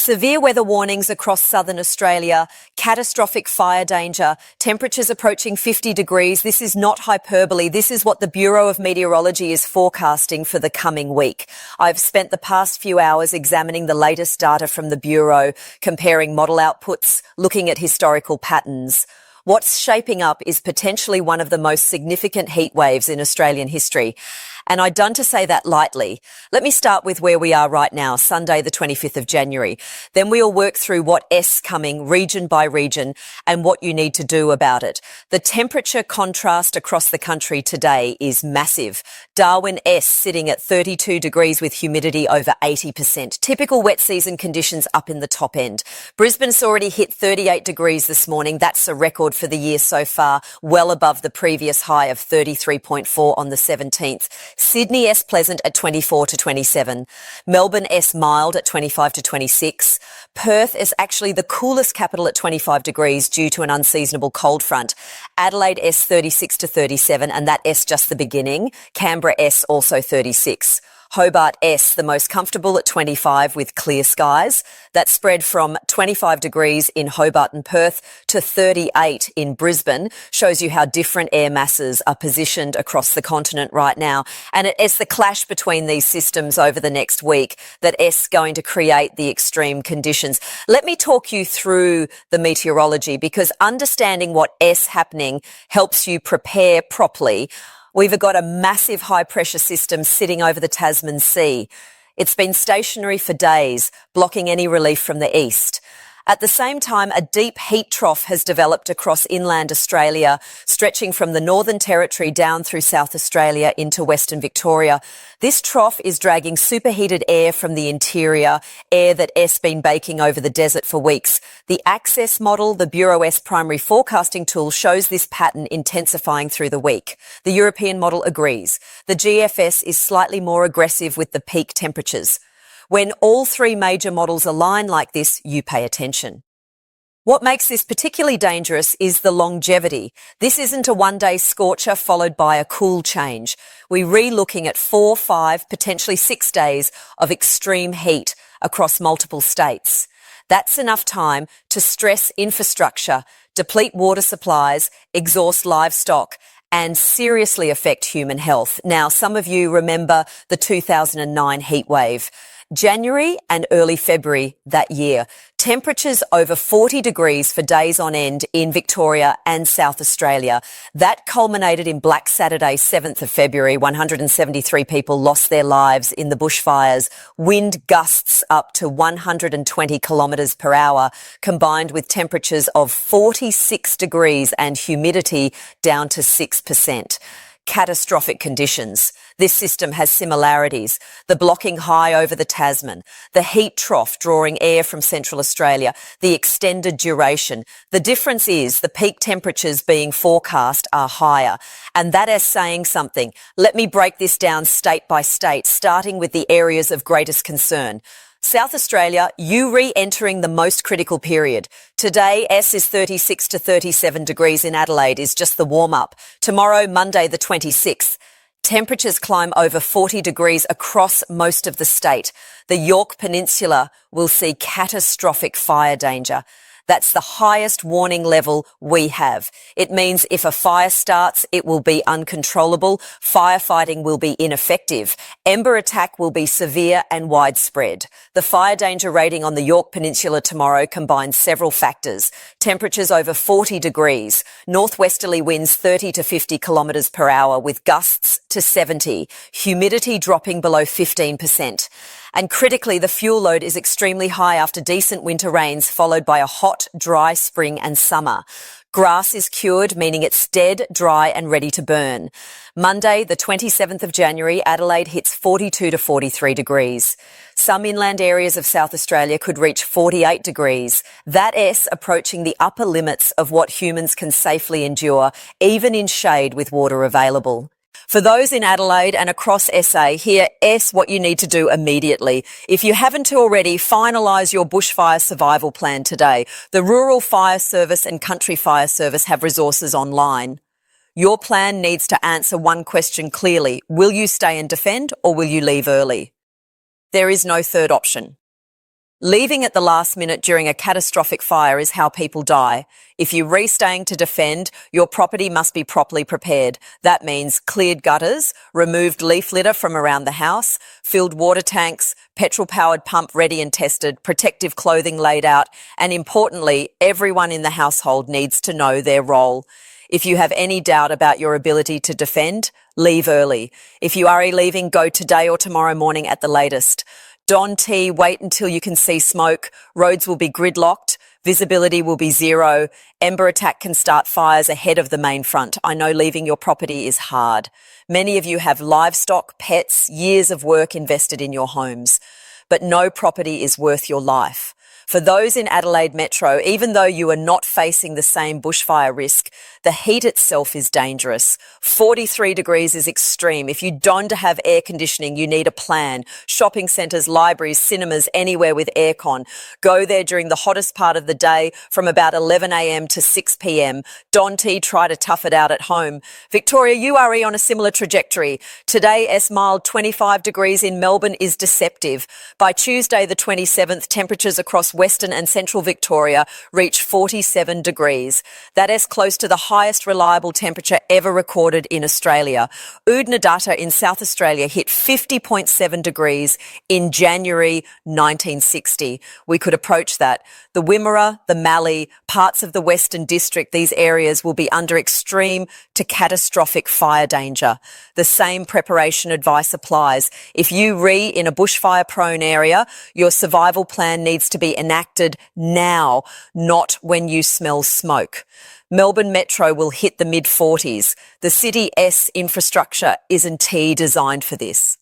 Severe weather warnings across southern Australia, catastrophic fire danger, temperatures approaching 50 degrees. This is not hyperbole. This is what the Bureau of Meteorology is forecasting for the coming week. I've spent the past few hours examining the latest data from the Bureau, comparing model outputs, looking at historical patterns. What's shaping up is potentially one of the most significant heat waves in Australian history. And I don't to say that lightly. Let me start with where we are right now, Sunday the 25th of January. Then we'll work through what's coming region by region and what you need to do about it. The temperature contrast across the country today is massive. Darwin S sitting at 32 degrees with humidity over 80%. Typical wet season conditions up in the top end. Brisbane's already hit 38 degrees this morning. That's a record for the year so far, well above the previous high of 33.4 on the 17th. Sydney S pleasant at 24 to 27. Melbourne S mild at 25 to 26. Perth is actually the coolest capital at 25 degrees due to an unseasonable cold front. Adelaide S 36 to 37, and that S just the beginning. Canberra S also 36. Hobart S, the most comfortable at 25 with clear skies. That spread from 25 degrees in Hobart and Perth to 38 in Brisbane. Shows you how different air masses are positioned across the continent right now. And it's the clash between these systems over the next week that is going to create the extreme conditions. Let me talk you through the meteorology, because understanding what is happening helps you prepare properly. We've got a massive high-pressure system sitting over the Tasman Sea. It's been stationary for days, blocking any relief from the east. At the same time, a deep heat trough has developed across inland Australia, stretching from the Northern Territory down through South Australia into Western Victoria. This trough is dragging superheated air from the interior, air that has been baking over the desert for weeks. The Access model, the Bureau's primary forecasting tool, shows this pattern intensifying through the week. The European model agrees. The GFS is slightly more aggressive with the peak temperatures. When all three major models align like this, you pay attention. What makes this particularly dangerous is the longevity. This isn't a one-day scorcher followed by a cool change. We're re-looking at 4, 5, potentially 6 days of extreme heat across multiple states. That's enough time to stress infrastructure, deplete water supplies, exhaust livestock, and seriously affect human health. Now, some of you remember the 2009 heatwave. January and early February that year, temperatures over 40 degrees for days on end in Victoria and South Australia. That culminated in Black Saturday, 7th of February. 173 people lost their lives in the bushfires. Wind gusts up to 120 kilometres per hour, combined with temperatures of 46 degrees and humidity down to 6%. Catastrophic conditions. This system has similarities. The blocking high over the Tasman, the heat trough drawing air from Central Australia, the extended duration. The difference is the peak temperatures being forecast are higher, and that is saying something. Let me break this down state by state, starting with the areas of greatest concern. South Australia, you re-entering the most critical period. Today, S is 36 to 37 degrees in Adelaide is just the warm-up. Tomorrow, Monday the 26th, temperatures climb over 40 degrees across most of the state. The Yorke Peninsula will see catastrophic fire danger. That's the highest warning level we have. It means if a fire starts, it will be uncontrollable. Firefighting will be ineffective. Ember attack will be severe and widespread. The fire danger rating on the Yorke Peninsula tomorrow combines several factors. Temperatures over 40 degrees. Northwesterly winds 30 to 50 kilometres per hour with gusts to 70. Humidity dropping below 15%. And critically, the fuel load is extremely high after decent winter rains, followed by a hot, dry spring and summer. Grass is cured, meaning it's dead, dry and ready to burn. Monday, the 27th of January, Adelaide hits 42 to 43 degrees. Some inland areas of South Australia could reach 48 degrees. That is approaching the upper limits of what humans can safely endure, even in shade with water available. For those in Adelaide and across SA, here is what you need to do immediately. If you haven't already, finalise your bushfire survival plan today. The Rural Fire Service and Country Fire Service have resources online. Your plan needs to answer one question clearly. Will you stay and defend, or will you leave early? There is no third option. Leaving at the last minute during a catastrophic fire is how people die. If you re-staying to defend, your property must be properly prepared. That means cleared gutters, removed leaf litter from around the house, filled water tanks, petrol-powered pump ready and tested, protective clothing laid out, and importantly, everyone in the household needs to know their role. If you have any doubt about your ability to defend, leave early. If you are leaving, go today or tomorrow morning at the latest. Don T, wait until you can see smoke. Roads will be gridlocked. Visibility will be zero. Ember attack can start fires ahead of the main front. I know leaving your property is hard. Many of you have livestock, pets, years of work invested in your homes. But no property is worth your life. For those in Adelaide Metro, even though you are not facing the same bushfire risk, the heat itself is dangerous. 43 degrees is extreme. If you don't have air conditioning, you need a plan. Shopping centres, libraries, cinemas, anywhere with aircon. Go there during the hottest part of the day from about 11 a.m. to 6 p.m. Don T, try to tough it out at home. Victoria, URE on a similar trajectory. Today, mild 25 degrees in Melbourne is deceptive. By Tuesday the 27th, temperatures across Western and Central Victoria reach 47 degrees. That is close to the highest reliable temperature ever recorded in Australia. Oodnadatta in South Australia hit 50.7 degrees in January 1960. We could approach that. The Wimmera, the Mallee, parts of the Western District, these areas will be under extreme to catastrophic fire danger. The same preparation advice applies. If you in a bushfire-prone area, your survival plan needs to be enacted now, not when you smell smoke. Melbourne Metro will hit the mid-40s. The City S infrastructure isn't designed for this.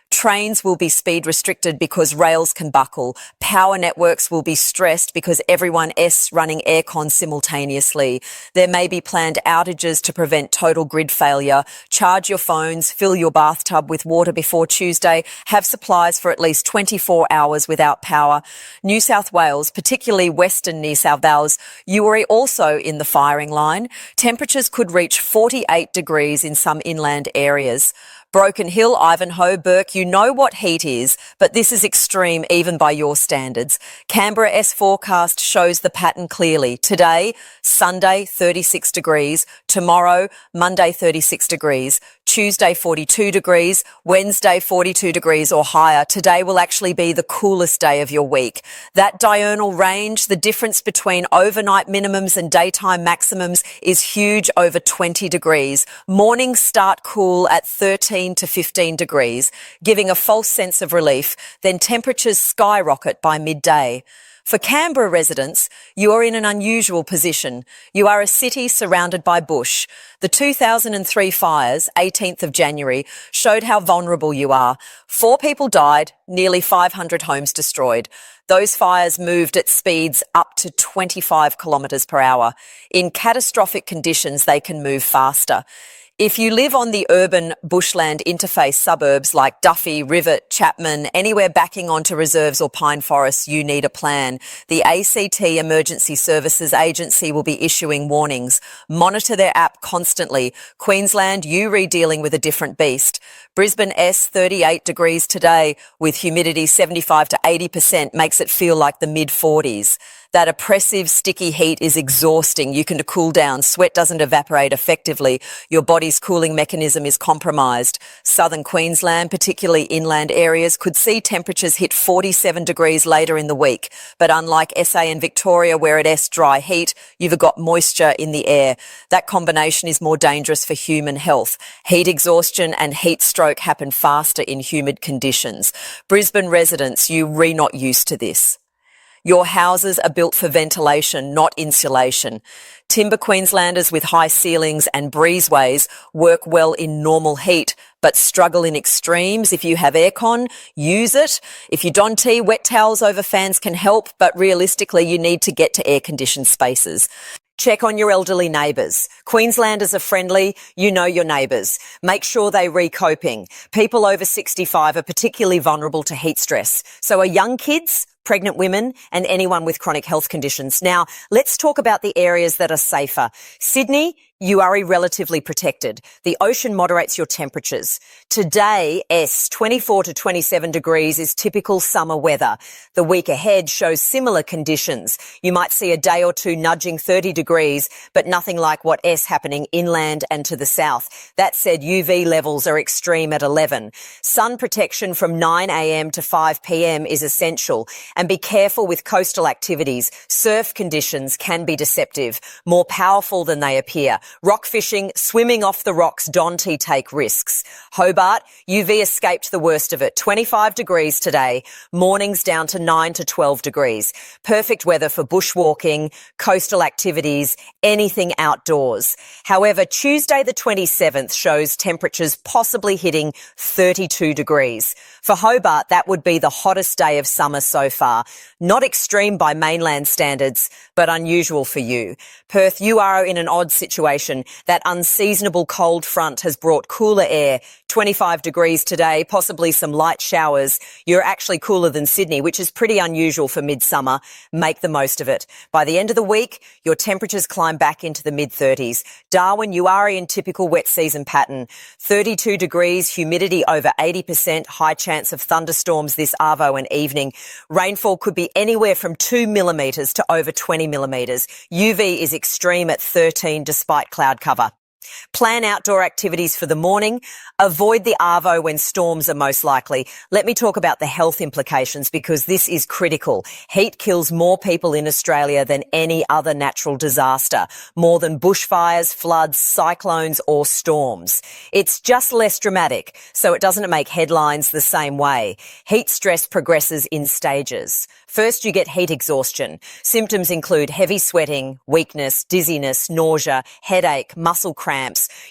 Trains will be speed restricted because rails can buckle. Power networks will be stressed because everyone running aircon simultaneously. There may be planned outages to prevent total grid failure. Charge your phones, fill your bathtub with water before Tuesday, have supplies for at least 24 hours without power. New South Wales, particularly Western New South Wales, you are also in the firing line. Temperatures could reach 48 degrees in some inland areas. Broken Hill, Ivanhoe, Burke, you know what heat is, but this is extreme even by your standards. Canberra S forecast shows the pattern clearly. Today, Sunday, 36 degrees. Tomorrow, Monday, 36 degrees. Tuesday, 42 degrees. Wednesday, 42 degrees or higher. Today will actually be the coolest day of your week. That diurnal range, the difference between overnight minimums and daytime maximums is huge, over 20 degrees. Mornings start cool at 13 to 15 degrees, giving a false sense of relief. Then temperatures skyrocket by midday. For Canberra residents, you are in an unusual position. You are a city surrounded by bush. The 2003 fires, 18th of January, showed how vulnerable you are. 4 people died, nearly 500 homes destroyed. Those fires moved at speeds up to 25 kilometres per hour. In catastrophic conditions, they can move faster. If you live on the urban bushland interface suburbs like Duffy, Rivet, Chapman, anywhere backing onto reserves or pine forests, you need a plan. The ACT Emergency Services Agency will be issuing warnings. Monitor their app constantly. Queensland, you dealing with a different beast. Brisbane S, 38 degrees today with humidity 75 to 80% makes it feel like the mid-40s. That oppressive, sticky heat is exhausting. You can cool down. Sweat doesn't evaporate effectively. Your body's cooling mechanism is compromised. Southern Queensland, particularly inland areas, could see temperatures hit 47 degrees later in the week. But unlike SA and Victoria, where it's dry heat, you've got moisture in the air. That combination is more dangerous for human health. Heat exhaustion and heat stroke happen faster in humid conditions. Brisbane residents, you're not used to this. Your houses are built for ventilation, not insulation. Timber Queenslanders with high ceilings and breezeways work well in normal heat, but struggle in extremes. If you have aircon, use it. If you don't, wet towels over fans can help, but realistically, you need to get to air-conditioned spaces. Check on your elderly neighbours. Queenslanders are friendly. You know your neighbours. Make sure they're recoping. People over 65 are particularly vulnerable to heat stress. So are young kids, pregnant women and anyone with chronic health conditions. Now, let's talk about the areas that are safer. Sydney, You are relatively protected. The ocean moderates your temperatures. Today, 24 to 27 degrees is typical summer weather. The week ahead shows similar conditions. You might see a day or two nudging 30 degrees, but nothing like what happening inland and to the south. That said, UV levels are extreme at 11. Sun protection from 9 a.m. to 5 p.m. is essential. And be careful with coastal activities. Surf conditions can be deceptive, more powerful than they appear. Rock fishing, swimming off the rocks, don't take risks. Hobart, UV escaped the worst of it. 25 degrees today, mornings down to 9 to 12 degrees. Perfect weather for bushwalking, coastal activities, anything outdoors. However, Tuesday the 27th shows temperatures possibly hitting 32 degrees. For Hobart, that would be the hottest day of summer so far. Not extreme by mainland standards, but unusual for you. Perth, you are in an odd situation. That unseasonable cold front has brought cooler air. 25 degrees today, possibly some light showers. You're actually cooler than Sydney, which is pretty unusual for midsummer. Make the most of it. By the end of the week, your temperatures climb back into the mid-30s. Darwin, you are in typical wet season pattern. 32 degrees, humidity over 80%, high chance of thunderstorms this arvo and evening. Rainfall could be anywhere from 2 millimetres to over 20 millimetres. UV is extreme at 13 despite cloud cover. Plan outdoor activities for the morning. Avoid the arvo when storms are most likely. Let me talk about the health implications because this is critical. Heat kills more people in Australia than any other natural disaster, more than bushfires, floods, cyclones or storms. It's just less dramatic, so it doesn't make headlines the same way. Heat stress progresses in stages. First, you get heat exhaustion. Symptoms include heavy sweating, weakness, dizziness, nausea, headache, muscle cramps.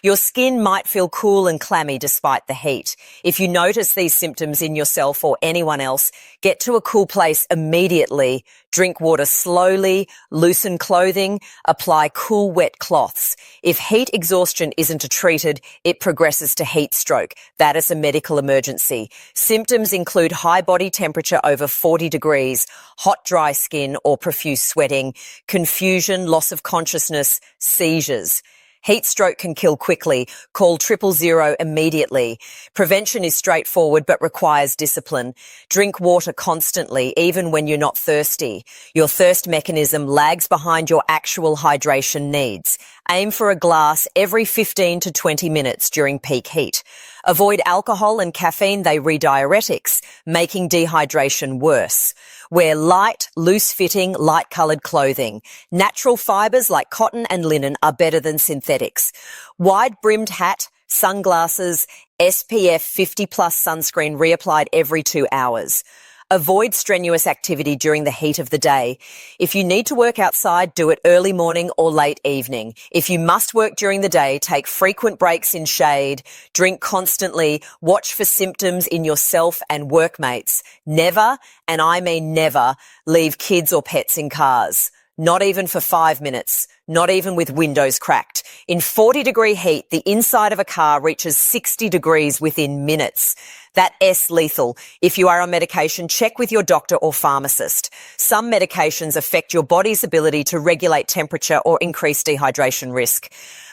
Your skin might feel cool and clammy despite the heat. If you notice these symptoms in yourself or anyone else, get to a cool place immediately. Drink water slowly, loosen clothing, apply cool wet cloths. If heat exhaustion isn't treated, it progresses to heat stroke. That is a medical emergency. Symptoms include high body temperature over 40 degrees, hot dry skin or profuse sweating, confusion, loss of consciousness, seizures. Heat stroke can kill quickly. Call 000 immediately. Prevention is straightforward but requires discipline. Drink water constantly, even when you're not thirsty. Your thirst mechanism lags behind your actual hydration needs. Aim for a glass every 15 to 20 minutes during peak heat. Avoid alcohol and caffeine, they rediuretics, making dehydration worse. Wear light, loose-fitting, light-coloured clothing. Natural fibres like cotton and linen are better than synthetics. Wide-brimmed hat, sunglasses, SPF 50-plus sunscreen reapplied every 2 hours. Avoid strenuous activity during the heat of the day. If you need to work outside, do it early morning or late evening. If you must work during the day, take frequent breaks in shade, drink constantly, watch for symptoms in yourself and workmates. Never, and I mean never, leave kids or pets in cars. Not even for 5 minutes. Not even with windows cracked. In 40-degree heat, the inside of a car reaches 60 degrees within minutes. That's lethal. If you are on medication, check with your doctor or pharmacist. Some medications affect your body's ability to regulate temperature or increase dehydration risk.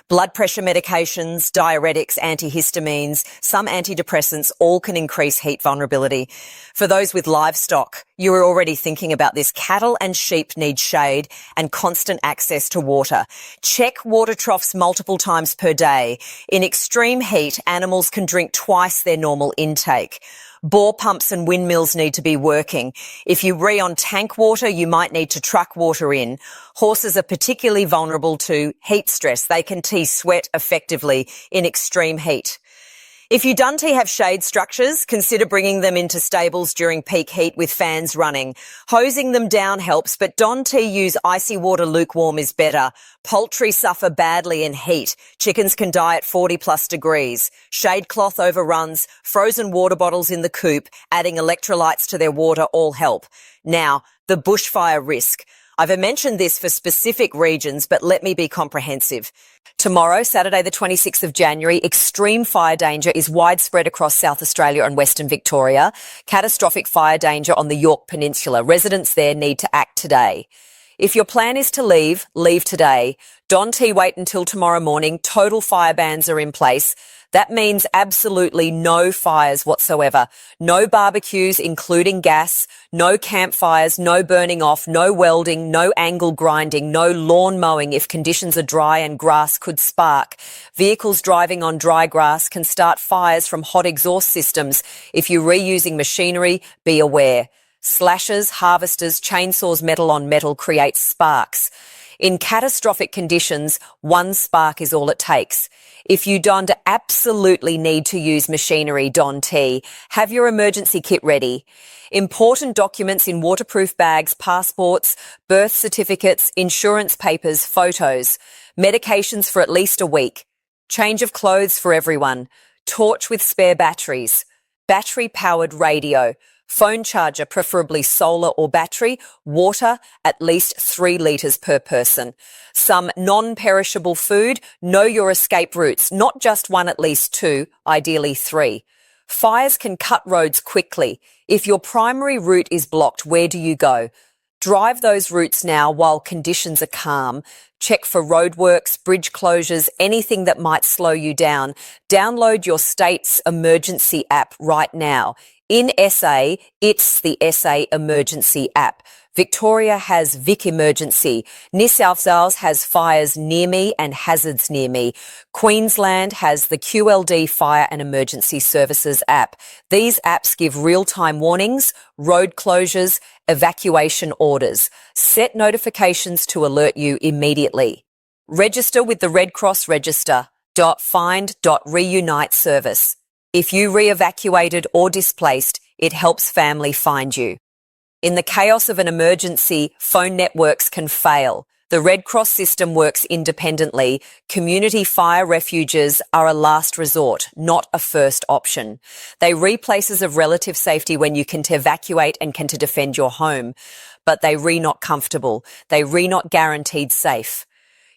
Blood pressure medications, diuretics, antihistamines, some antidepressants all can increase heat vulnerability. For those with livestock, you are already thinking about this. Cattle and sheep need shade and constant access to water. Check water troughs multiple times per day. In extreme heat, animals can drink twice their normal intake. Bore pumps and windmills need to be working. If you ree on tank water, you might need to truck water in. Horses are particularly vulnerable to heat stress. They can sweat effectively in extreme heat. If you have shade structures, consider bringing them into stables during peak heat with fans running. Hosing them down helps, but use icy water lukewarm is better. Poultry suffer badly in heat. Chickens can die at 40+ degrees. Shade cloth overruns, frozen water bottles in the coop, adding electrolytes to their water all help. Now, the bushfire risk. I've mentioned this for specific regions, but let me be comprehensive. Tomorrow, Saturday the 26th of January, extreme fire danger is widespread across South Australia and Western Victoria. Catastrophic fire danger on the Yorke Peninsula. Residents there need to act today. If your plan is to leave, leave today. Don T, wait until tomorrow morning. Total fire bans are in place. That means absolutely no fires whatsoever. No barbecues, including gas, no campfires, no burning off, no welding, no angle grinding, no lawn mowing if conditions are dry and grass could spark. Vehicles driving on dry grass can start fires from hot exhaust systems. If you're reusing machinery, be aware. Slashers, harvesters, chainsaws, metal on metal create sparks. In catastrophic conditions, one spark is all it takes. If you don't absolutely need to use machinery, Don T, have your emergency kit ready. Important documents in waterproof bags, passports, birth certificates, insurance papers, photos, medications for at least a week, change of clothes for everyone, torch with spare batteries, battery-powered radio, phone charger, preferably solar or battery, water, at least 3 litres per person. Some non-perishable food, know your escape routes, not just one, at least 2, ideally 3. Fires can cut roads quickly. If your primary route is blocked, where do you go? Drive those routes now while conditions are calm. Check for roadworks, bridge closures, anything that might slow you down. Download your state's emergency app right now. In SA, it's the SA Emergency app. Victoria has Vic Emergency. New South Wales has Fires Near Me and Hazards Near Me. Queensland has the QLD Fire and Emergency Services app. These apps give real-time warnings, road closures, evacuation orders. Set notifications to alert you immediately. Register with the Red Cross Register.find.reunite service. If you re-evacuated or displaced, it helps family find you. In the chaos of an emergency, phone networks can fail. The Red Cross system works independently. Community fire refuges are a last resort, not a first option. They re-places of relative safety when you can to evacuate and can to defend your home. But they re-not comfortable. They re-not guaranteed safe.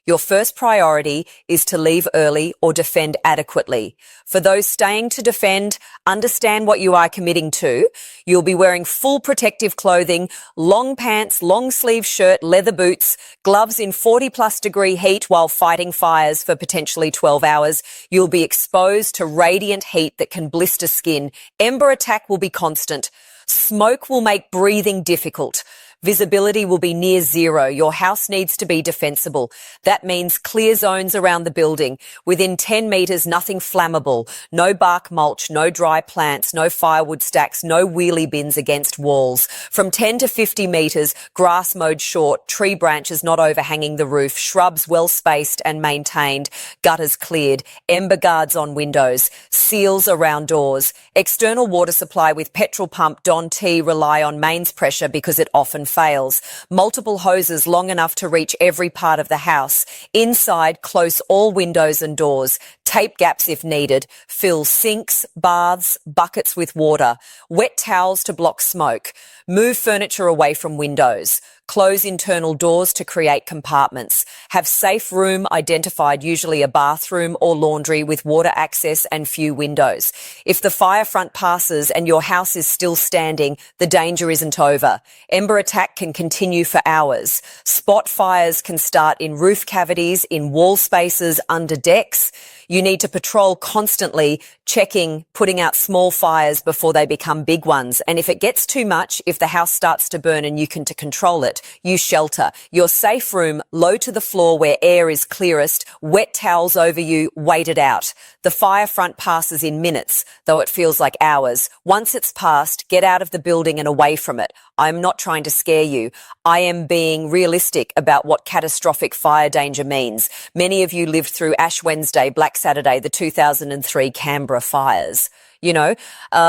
Your first priority is to leave early or defend adequately. For those staying to defend, understand what you are committing to. You'll be wearing full protective clothing, long pants, long sleeve shirt, leather boots, gloves in 40+ degree heat while fighting fires for potentially 12 hours. You'll be exposed to radiant heat that can blister skin. Ember attack will be constant. Smoke will make breathing difficult. Visibility will be near zero. Your house needs to be defensible. That means clear zones around the building. Within 10 metres, nothing flammable. No bark mulch, no dry plants, no firewood stacks, no wheelie bins against walls. From 10 to 50 metres, grass mowed short, tree branches not overhanging the roof, shrubs well spaced and maintained, gutters cleared, ember guards on windows, seals around doors. External water supply with petrol pump Don T rely on mains pressure because it often fails. Multiple hoses long enough to reach every part of the house. Inside, close all windows and doors. Tape gaps if needed. Fill sinks, baths, buckets with water. Wet towels to block smoke. Move furniture away from windows. Close internal doors to create compartments. Have safe room identified, usually a bathroom or laundry with water access and few windows. If the fire front passes and your house is still standing, the danger isn't over. Ember attack can continue for hours. Spot fires can start in roof cavities, in wall spaces, under decks. You need to patrol constantly, checking, putting out small fires before they become big ones. And if it gets too much, if the house starts to burn and you can to control it, you shelter. Your safe room, low to the floor where air is clearest, wet towels over you, wait it out. The fire front passes in minutes, though it feels like hours. Once it's passed, get out of the building and away from it. I'm not trying to scare you. I am being realistic about what catastrophic fire danger means. Many of you lived through Ash Wednesday, Black Saturday, the 2003 Canberra fires. You know,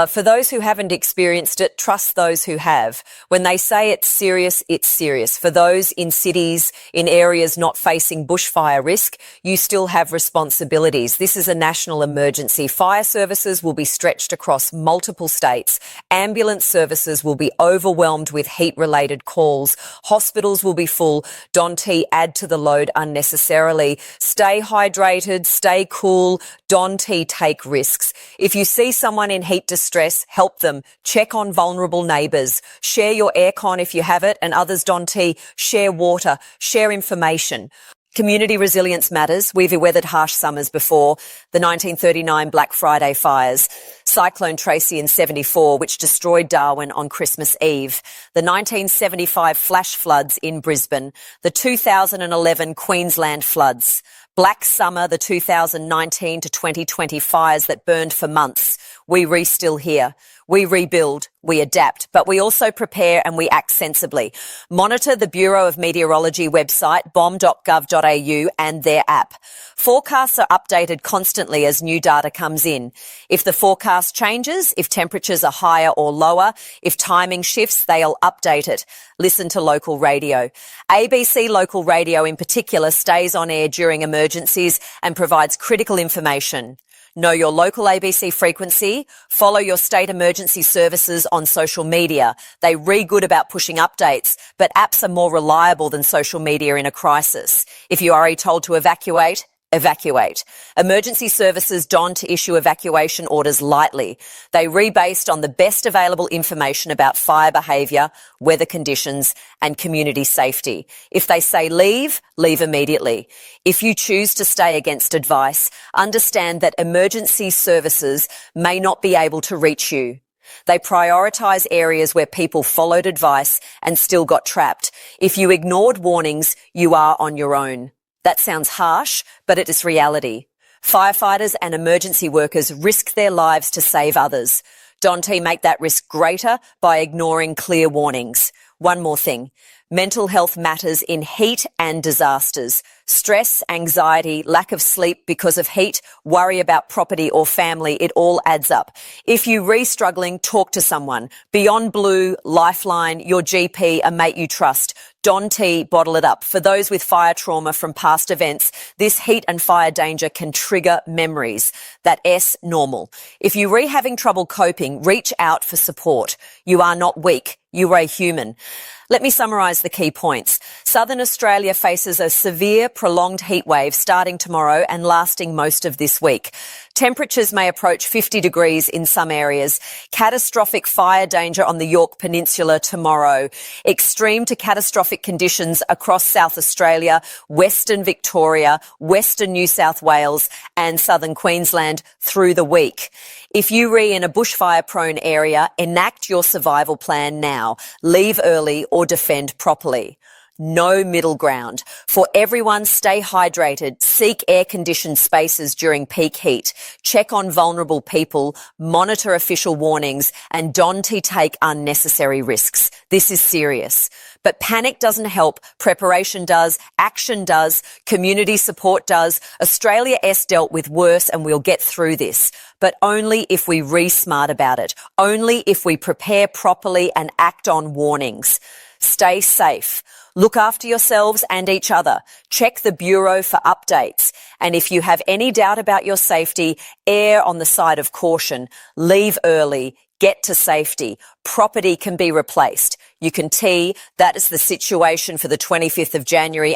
for those who haven't experienced it, trust those who have. When they say it's serious, it's serious. For those in cities, in areas not facing bushfire risk, you still have responsibilities. This is a national emergency. Fire services will be stretched across multiple states. Ambulance services will be overwhelmed with heat-related calls. Hospitals will be full. Don T, add to the load unnecessarily. Stay hydrated, stay cool. Don T, take risks. If you see someone in heat distress, help them. Check on vulnerable neighbours. Share your aircon if you have it, and others don't. Share water. Share information. Community resilience matters. We've weathered harsh summers before. The 1939 Black Friday fires, Cyclone Tracy in 74, which destroyed Darwin on Christmas Eve, the 1975 flash floods in Brisbane, the 2011 Queensland floods, Black Summer, the 2019 to 2020 fires that burned for months. We re-still here. We rebuild, we adapt, but we also prepare and we act sensibly. Monitor the Bureau of Meteorology website, bom.gov.au, and their app. Forecasts are updated constantly as new data comes in. If the forecast changes, if temperatures are higher or lower, if timing shifts, they'll update it. Listen to local radio. ABC Local Radio in particular stays on air during emergencies and provides critical information. Know your local ABC frequency. Follow your state emergency services on social media. They're really good about pushing updates, but apps are more reliable than social media in a crisis. If you are told to evacuate, evacuate. Emergency services don't issue evacuation orders lightly. They rebased on the best available information about fire behaviour, weather conditions and community safety. If they say leave, leave immediately. If you choose to stay against advice, understand that emergency services may not be able to reach you. They prioritise areas where people followed advice and still got trapped. If you ignored warnings, you are on your own. That sounds harsh, but it is reality. Firefighters and emergency workers risk their lives to save others. Don't make that risk greater by ignoring clear warnings. One more thing. Mental health matters in heat and disasters. Stress, anxiety, lack of sleep because of heat, worry about property or family, it all adds up. If you're struggling, talk to someone. Beyond Blue, Lifeline, your GP, a mate you trust. Don T, bottle it up. For those with fire trauma from past events, this heat and fire danger can trigger memories. That S, normal. If you're having trouble coping, reach out for support. You are not weak. You are a human. Let me summarise the key points. Southern Australia faces a severe, prolonged heatwave starting tomorrow and lasting most of this week. Temperatures may approach 50 degrees in some areas. Catastrophic fire danger on the Yorke Peninsula tomorrow. Extreme to catastrophic conditions across South Australia, Western Victoria, Western New South Wales and Southern Queensland through the week. If you're in a bushfire-prone area, enact your survival plan now. Leave early or defend properly. No middle ground. For everyone, stay hydrated, seek air-conditioned spaces during peak heat, check on vulnerable people, monitor official warnings, and don't take unnecessary risks. This is serious. But panic doesn't help. Preparation does. Action does. Community support does. Australia S dealt with worse and we'll get through this. But only if we re-smart about it. Only if we prepare properly and act on warnings. Stay safe. Look after yourselves and each other. Check the Bureau for updates. And if you have any doubt about your safety, err on the side of caution. Leave early. Get to safety. Property can be replaced. You can that is the situation for the 25th of January.